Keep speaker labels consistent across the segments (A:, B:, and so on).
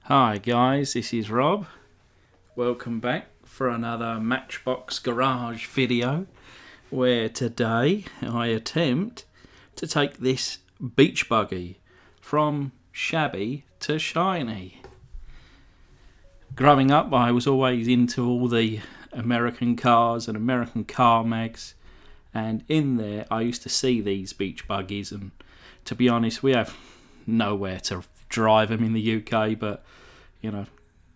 A: Hi guys, this is Rob. Welcome back for another Matchbox Garage video, where today I attempt to take this beach buggy from shabby to shiny. Growing up, I was always into all the American cars and American car mags, and in there I used to see these beach buggies, and to be honest, we have nowhere to drive them in the UK, but you know,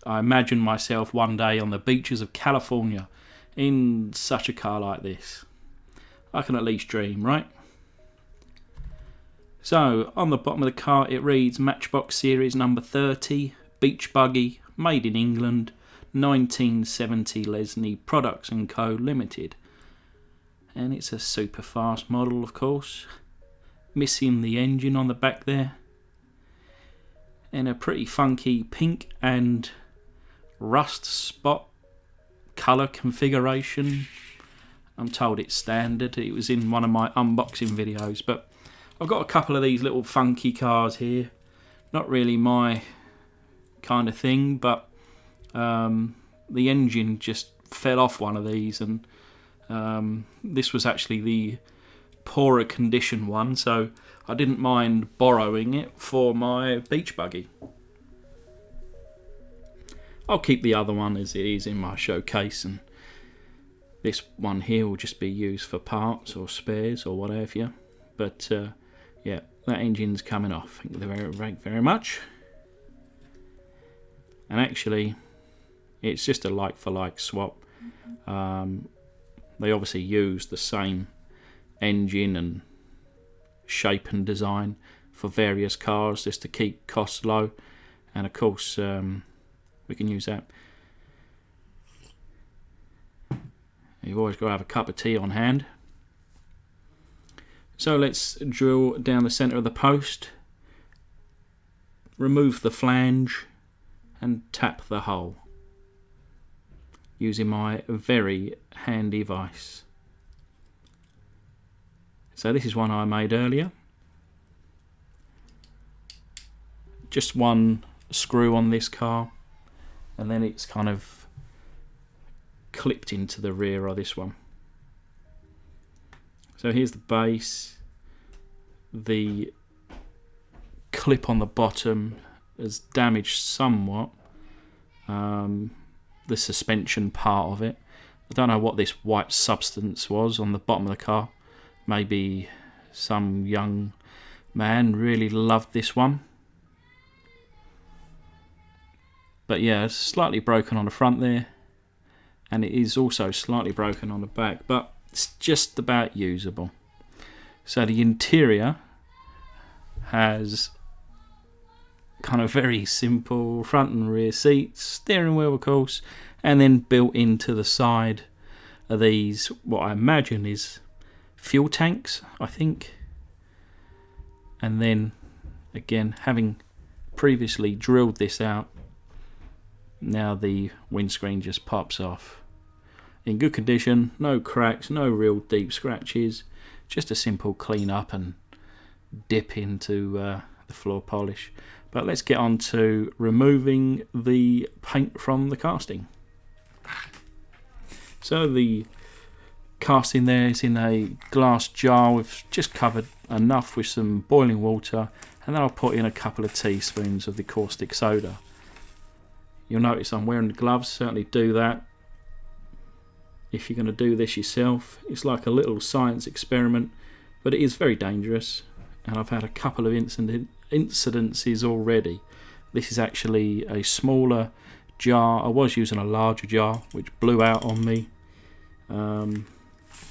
A: I imagine myself one day on the beaches of California in such a car like this. I can at least dream, right? So on the bottom of the car it reads Matchbox Series number 30, Beach Buggy, made in England, 1970 Lesney Products & Co Limited. And it's a super fast model, of course. Missing the engine on the back there. In a pretty funky pink and rust spot colour configuration. I'm told it's standard. It was in one of my unboxing videos, but I've got a couple of these little funky cars here. Not really my kind of thing, but the engine just fell off one of these, and this was actually the poorer condition one, so I didn't mind borrowing it for my beach buggy. I'll keep the other one as it is in my showcase, and this one here will just be used for parts or spares or whatever. But yeah, that engine's coming off. Thank you very much. And actually, it's just a like-for-like swap. They obviously use the same engine and shape and design for various cars just to keep costs low, and of course we can use that. You've always got to have a cup of tea on hand. So let's drill down the centre of the post, remove the flange and tap the hole using my very handy vise. So this is one I made earlier. Just one screw on this car, and then it's kind of clipped into the rear of this one. So here's the base. The clip on the bottom is damaged somewhat. The suspension part of it. I don't know what this white substance was on the bottom of the car. Maybe some young man really loved this one. But yeah, it's slightly broken on the front there, and it is also slightly broken on the back, but it's just about usable. So the interior has kind of very simple front and rear seats, steering wheel of course, and then built into the side of these, what I imagine is fuel tanks, I think. And then again, having previously drilled this out, now the windscreen just pops off. In good condition, no cracks, no real deep scratches, just a simple clean up and dip into the floor polish. But let's get on to removing the paint from the casting. So the casting there is in a glass jar. We've just covered enough with some boiling water, and then I'll put in a couple of teaspoons of the caustic soda. You'll notice I'm wearing gloves. Certainly do that if you're going to do this yourself. It's like a little science experiment, but it is very dangerous, and I've had a couple of incidences already. This is actually a smaller jar. I was using a larger jar which blew out on me.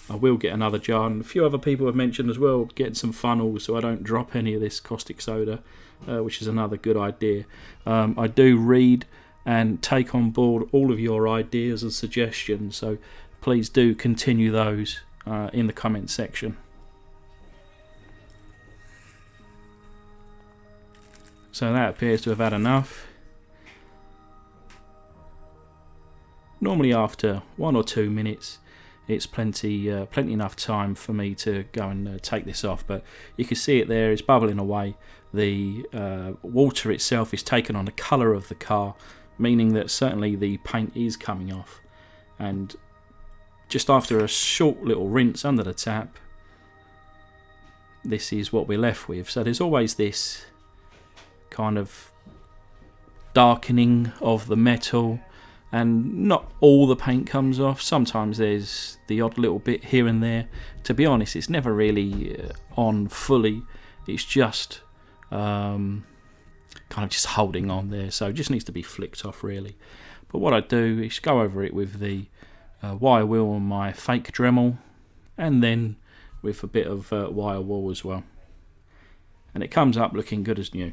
A: I will get another jar, and a few other people have mentioned as well getting some funnels so I don't drop any of this caustic soda, which is another good idea. I do read and take on board all of your ideas and suggestions, so please do continue those in the comment section. So that appears to have had enough. Normally after 1 or 2 minutes it's plenty enough time for me to go and take this off, but you can see it there, it's bubbling away. the water itself is taken on the colour of the car, meaning that certainly the paint is coming off. And just after a short little rinse under the tap, this is what we're left with. So there's always this kind of darkening of the metal, and not all the paint comes off. Sometimes there's the odd little bit here and there. To be honest, it's never really on fully. It's just kind of just holding on there, so it just needs to be flicked off really. But what I do is go over it with the wire wheel on my fake Dremel, and then with a bit of wire wool as well, and it comes up looking good as new.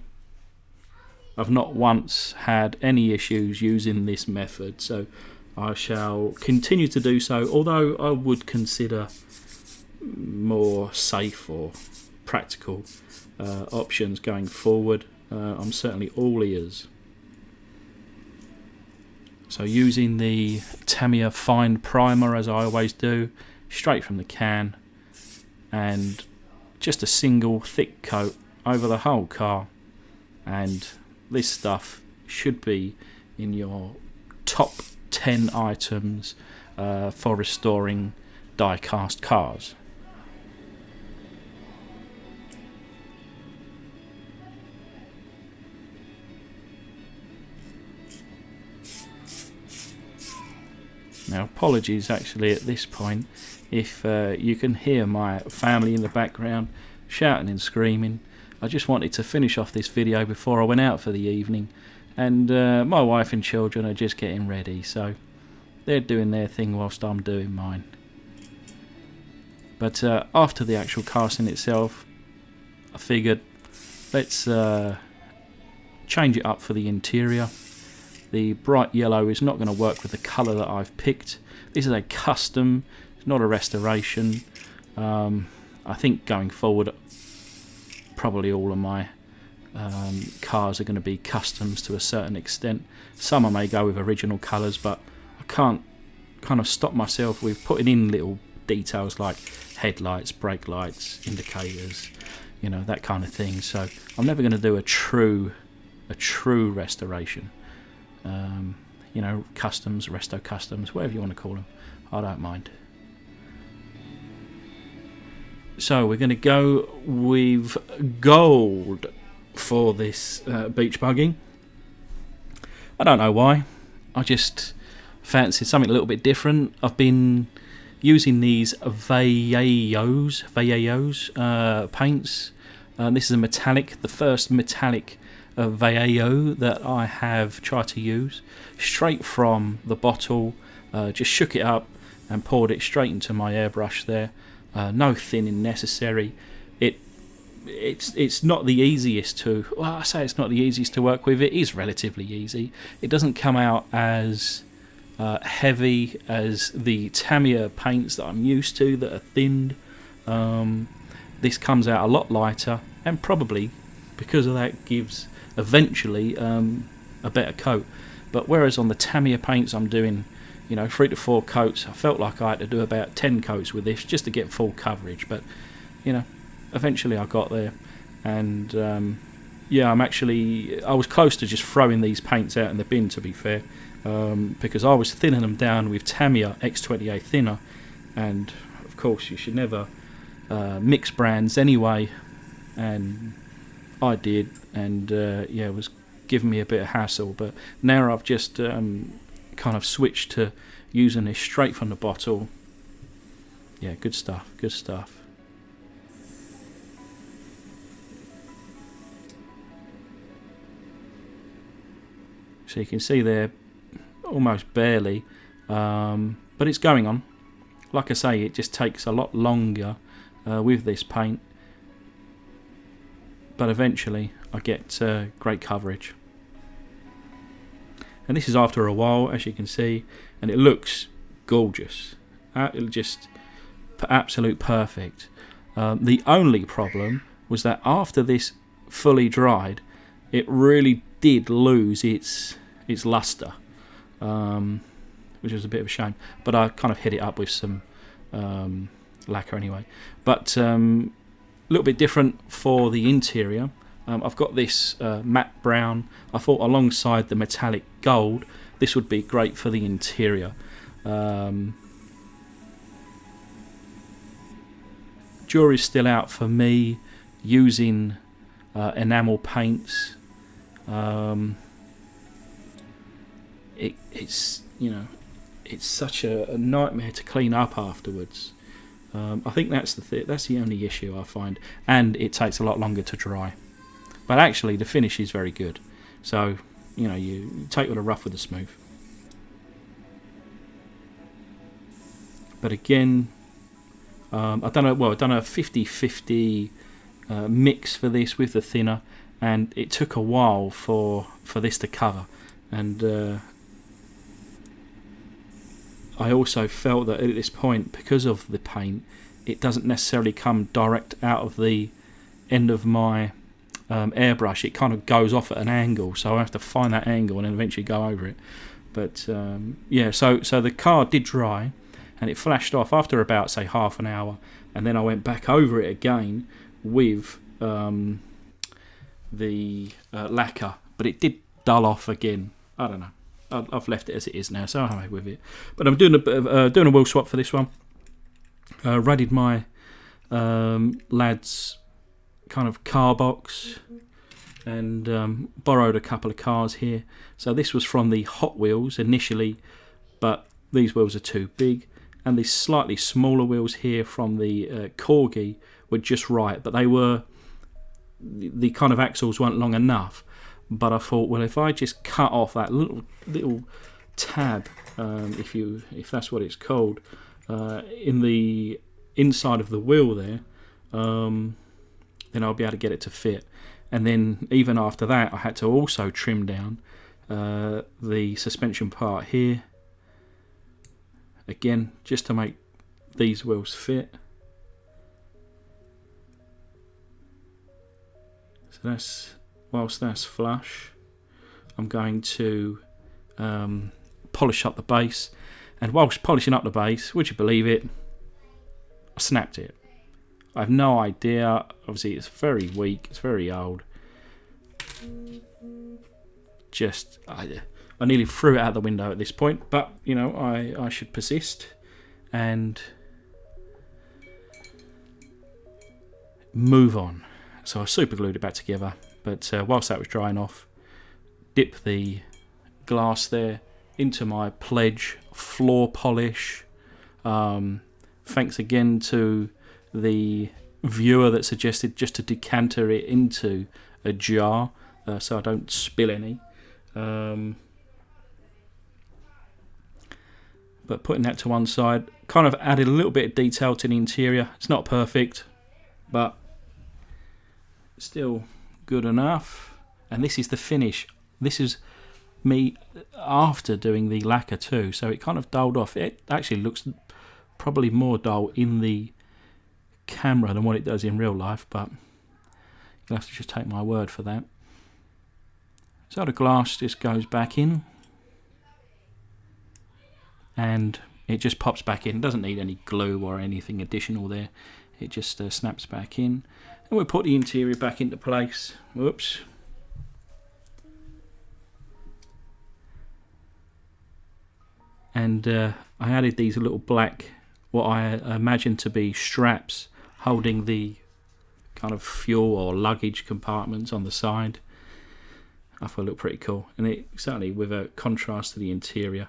A: I've not once had any issues using this method, so I shall continue to do so, although I would consider more safe or practical options going forward. I'm certainly all ears. So using the Tamiya Fine Primer, as I always do, straight from the can, and just a single thick coat over the whole car, and this stuff should be in your top 10 items for restoring die-cast cars. Now, apologies actually at this point if you can hear my family in the background shouting and screaming. I just wanted to finish off this video before I went out for the evening, and my wife and children are just getting ready, so they're doing their thing whilst I'm doing mine. But after the actual casting itself, I figured let's change it up for the interior. The bright yellow is not going to work with the colour that I've picked. This is a custom, it's not a restoration. I think going forward, probably all of my cars are going to be customs to a certain extent. Some I may go with original colours, but I can't kind of stop myself with putting in little details like headlights, brake lights, indicators, you know, that kind of thing. So I'm never going to do a true restoration. You know, customs, resto customs, whatever you want to call them, I don't mind. So we're going to go with gold for this beach buggy. I don't know why, I just fancied something a little bit different. I've been using these Vallejo's paints. This is a metallic, the first metallic Vallejo that I have tried to use, straight from the bottle. Just shook it up and poured it straight into my airbrush there. No thinning necessary. It's not the easiest to, well, I say it's not the easiest to work with. It is relatively easy. It doesn't come out as heavy as the Tamiya paints that I'm used to that are thinned. This comes out a lot lighter, and probably because of that gives eventually a better coat. But whereas on the Tamiya paints I'm doing, you know, 3 to 4 coats, I felt like I had to do about 10 coats with this just to get full coverage. But you know, eventually I got there, and yeah, I was close to just throwing these paints out in the bin, to be fair, because I was thinning them down with Tamiya X28 thinner, and of course you should never mix brands anyway, and I did, and yeah, it was giving me a bit of hassle. But now I've just kind of switched to using this straight from the bottle. Yeah, good stuff, good stuff. So you can see there, almost barely, but it's going on. Like I say, it just takes a lot longer with this paint, but eventually I get great coverage. And this is after a while, as you can see, and it looks gorgeous. It just absolute perfect. The only problem was that after this fully dried, it really did lose its luster, which was a bit of a shame. But I kind of hit it up with some lacquer anyway. But a little bit different for the interior. I've got this matte brown. I thought alongside the metallic gold, this would be great for the interior. Jury's still out for me using enamel paints. It's it's such a nightmare to clean up afterwards. I think that's the only issue I find, and it takes a lot longer to dry. But actually, the finish is very good. So you take all the rough with the smooth. But again, I've done a 50-50 mix for this with the thinner, and it took a while for this to cover. And I also felt that at this point, because of the paint, it doesn't necessarily come direct out of the end of my airbrush. It kind of goes off at an angle, so I have to find that angle and then eventually go over it. But yeah, so the car did dry, and it flashed off after about, say, half an hour, and then I went back over it again with the lacquer, but it did dull off again. I don't know. I've left it as it is now, so I'm happy with it. But I'm doing a bit of doing a wheel swap for this one. Radded my lad's kind of car box and borrowed a couple of cars here. So this was from the Hot Wheels initially, but these wheels are too big. And the slightly smaller wheels here from the Corgi were just right, but they were, the kind of axles weren't long enough. But I thought, well, if I just cut off that little tab, if that's what it's called, in the inside of the wheel there, then I'll be able to get it to fit. And then even after that, I had to also trim down the suspension part here, again, just to make these wheels fit. So that's, whilst that's flush, I'm going to polish up the base. And whilst polishing up the base, would you believe it, I snapped it. I have no idea. Obviously, it's very weak. It's very old. Just, I nearly threw it out the window at this point. But, I should persist and move on. So I super glued it back together. But whilst that was drying off, dip the glass there into my Pledge floor polish. Thanks again to the viewer that suggested just to decanter it into a jar so I don't spill any. But putting that to one side, kind of added a little bit of detail to the interior. It's not perfect, but still good enough. And this is the finish. This is me after doing the lacquer too, so it kind of dulled off. It actually looks probably more dull in the camera than what it does in real life, but you'll have to just take my word for that. So the glass just goes back in and it just pops back in. It doesn't need any glue or anything additional there. It just snaps back in. And we'll put the interior back into place. Whoops. And I added these little black, what I imagine to be straps holding the kind of fuel or luggage compartments on the side. I thought it looked pretty cool, and it certainly with a contrast to the interior.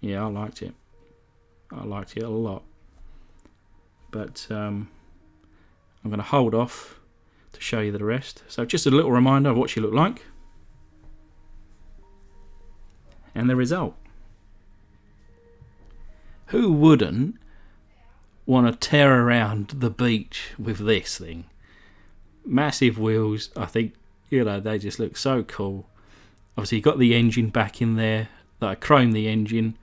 A: Yeah, I liked it. I liked it a lot. But I'm going to hold off to show you the rest. So just a little reminder of what she looked like. And the result. Who wouldn't want to tear around the beach with this thing? Massive wheels, I think, they just look so cool. Obviously, you got the engine back in there. I chromed the engine.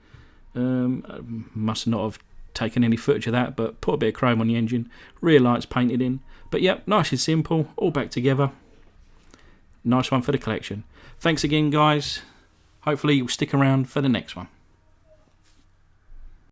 A: I must not have taken any footage of that, but put a bit of chrome on the engine. Rear lights painted in. But yep, nice and simple, all back together. Nice one for the collection. Thanks again, guys. Hopefully you'll stick around for the next one.